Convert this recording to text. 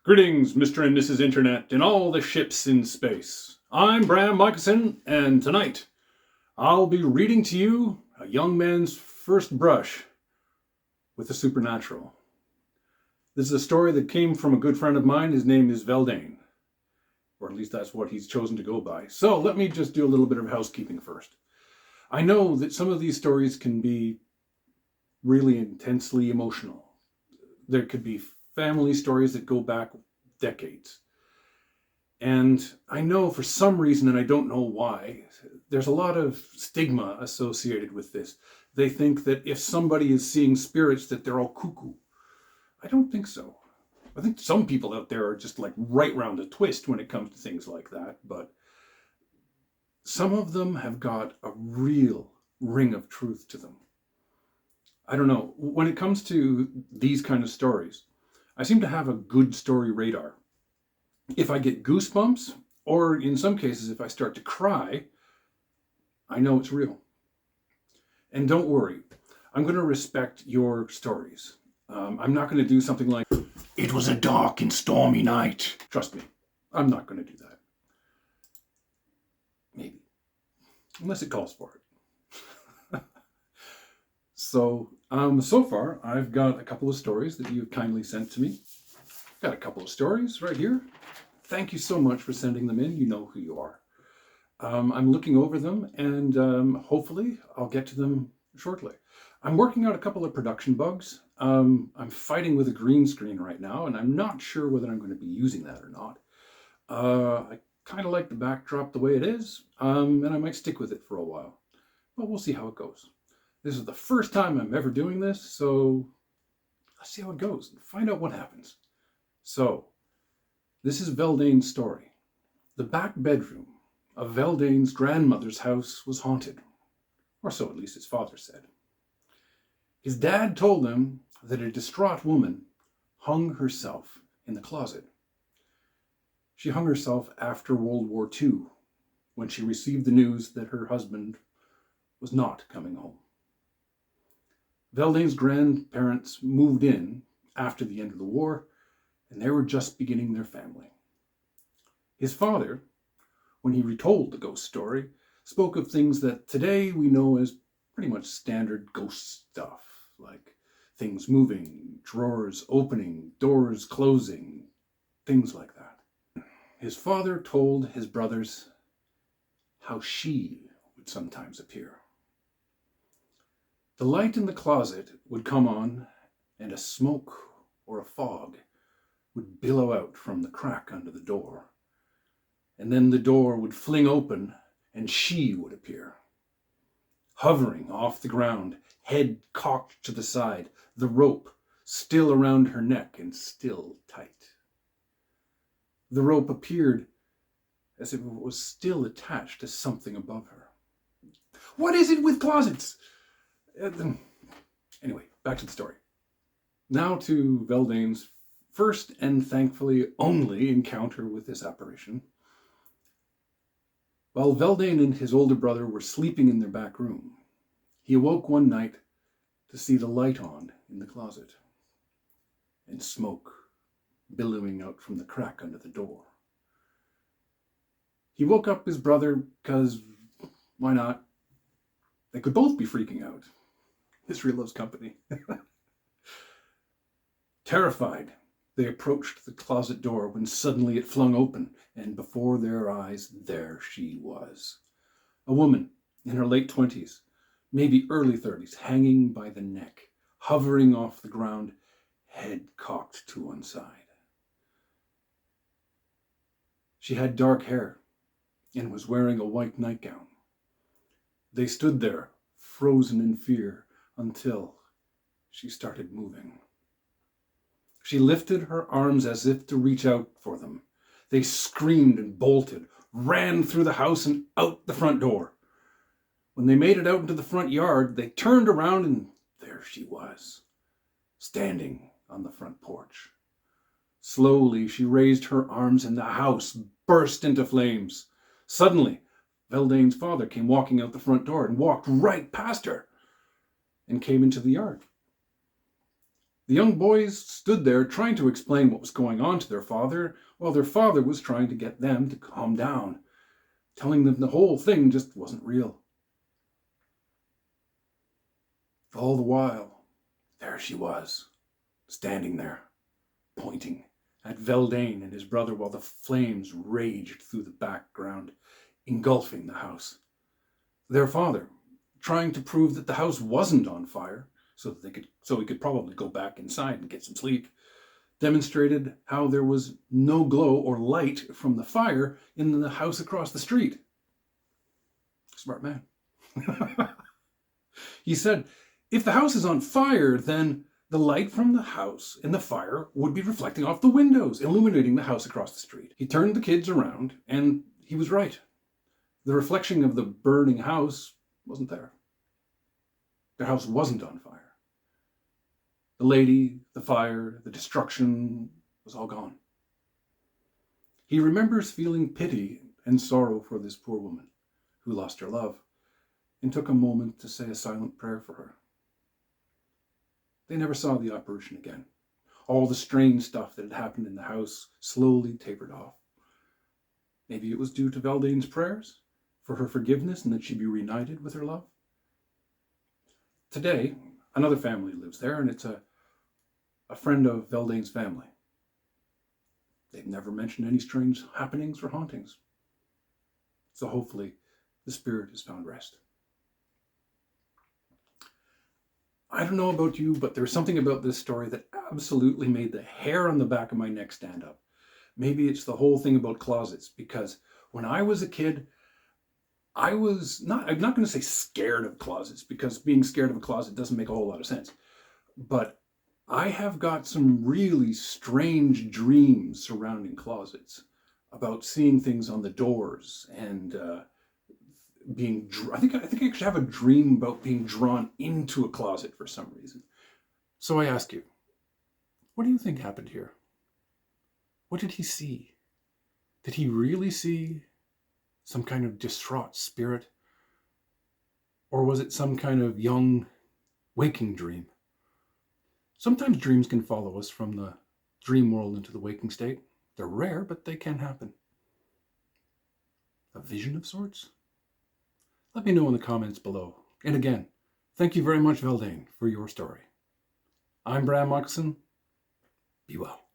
Greetings, Mr. and Mrs. Internet, and all the ships in space. I'm Bram Michelson, and tonight I'll be reading to you a young man's first brush with the supernatural. This is a story that came from a good friend of mine. His name is Veldain, or at least that's what he's chosen to go by. So let me just do a little bit of housekeeping first. I know that some of these stories can be really intensely emotional. There could be family stories that go back decades. And I know for some reason, and I don't know why, there's a lot of stigma associated with this. They think that if somebody is seeing spirits that they're all cuckoo. I don't think so. I think some people out there are just like right round a twist when it comes to things like that. But some of them have got a real ring of truth to them. I don't know. When it comes to these kind of stories, I seem to have a good story radar. If I get goosebumps, or in some cases, if I start to cry, I know it's real. And don't worry, I'm going to respect your stories. I'm not going to do something like, "It was a dark and stormy night." Trust me, I'm not going to do that. Maybe. Unless it calls for it. So far, I've got a couple of stories that you've kindly sent to me. Got a couple of stories right here. Thank you so much for sending them in. You know who you are. I'm looking over them, and hopefully I'll get to them shortly. I'm working out a couple of production bugs. I'm fighting with a green screen right now, and I'm not sure whether I'm going to be using that or not. I kind of like the backdrop the way it is, and I might stick with it for a while. But we'll see how it goes. This is the first time I'm ever doing this, so let's see how it goes and find out what happens. So, this is Veldain's story. The back bedroom of Veldain's grandmother's house was haunted, or so at least his father said. His dad told him that a distraught woman hung herself in the closet. She hung herself after World War II, when she received the news that her husband was not coming home. Veldain's grandparents moved in after the end of the war, and they were just beginning their family. His father, when he retold the ghost story, spoke of things that today we know as pretty much standard ghost stuff, like things moving, drawers opening, doors closing, things like that. His father told his brothers how she would sometimes appear. The light in the closet would come on, and a smoke or a fog would billow out from the crack under the door. And then the door would fling open, and she would appear. Hovering off the ground, head cocked to the side, the rope still around her neck and still tight. The rope appeared as if it was still attached to something above her. What is it with closets? Anyway, back to the story. Now to Veldain's first and thankfully only encounter with this apparition. While Veldain and his older brother were sleeping in their back room, he awoke one night to see the light on in the closet and smoke billowing out from the crack under the door. He woke up his brother because, why not? They could both be freaking out. History loves company. Terrified, they approached the closet door when suddenly it flung open, and before their eyes, there she was. A woman in her late 20s, maybe early 30s, hanging by the neck, hovering off the ground, head cocked to one side. She had dark hair and was wearing a white nightgown. They stood there, frozen in fear, until she started moving. She lifted her arms as if to reach out for them. They screamed and bolted, ran through the house and out the front door. When they made it out into the front yard, they turned around and there she was, standing on the front porch. Slowly, she raised her arms and the house burst into flames. Suddenly, Veldain's father came walking out the front door and walked right past her and came into the yard. The young boys stood there trying to explain what was going on to their father, while their father was trying to get them to calm down, telling them the whole thing just wasn't real. All the while, there she was, standing there, pointing at Veldain and his brother while the flames raged through the background, engulfing the house. Their father, trying to prove that the house wasn't on fire, so he could probably go back inside and get some sleep, demonstrated how there was no glow or light from the fire in the house across the street. Smart man. He said, if the house is on fire, then the light from the house in the fire would be reflecting off the windows, illuminating the house across the street. He turned the kids around, and he was right. The reflection of the burning house wasn't there. The house wasn't on fire. The lady, the fire, the destruction was all gone. He remembers feeling pity and sorrow for this poor woman who lost her love and took a moment to say a silent prayer for her. They never saw the apparition again. All the strange stuff that had happened in the house slowly tapered off. Maybe it was due to Veldain's prayers for her forgiveness and that she be reunited with her love. Today, another family lives there, and it's a friend of Veldain's family. They've never mentioned any strange happenings or hauntings. So hopefully the spirit has found rest. I don't know about you, but there's something about this story that absolutely made the hair on the back of my neck stand up. Maybe it's the whole thing about closets, because when I was a kid, I'm not going to say scared of closets, because being scared of a closet doesn't make a whole lot of sense. But I have got some really strange dreams surrounding closets, about seeing things on the doors and I think I actually have a dream about being drawn into a closet for some reason. So I ask you, what do you think happened here? What did he see? Did he really see some kind of distraught spirit? Or was it some kind of young waking dream? Sometimes dreams can follow us from the dream world into the waking state. They're rare, but they can happen. A vision of sorts? Let me know in the comments below. And again, thank you very much, Veldain, for your story. I'm Bram Moccasin. Be well.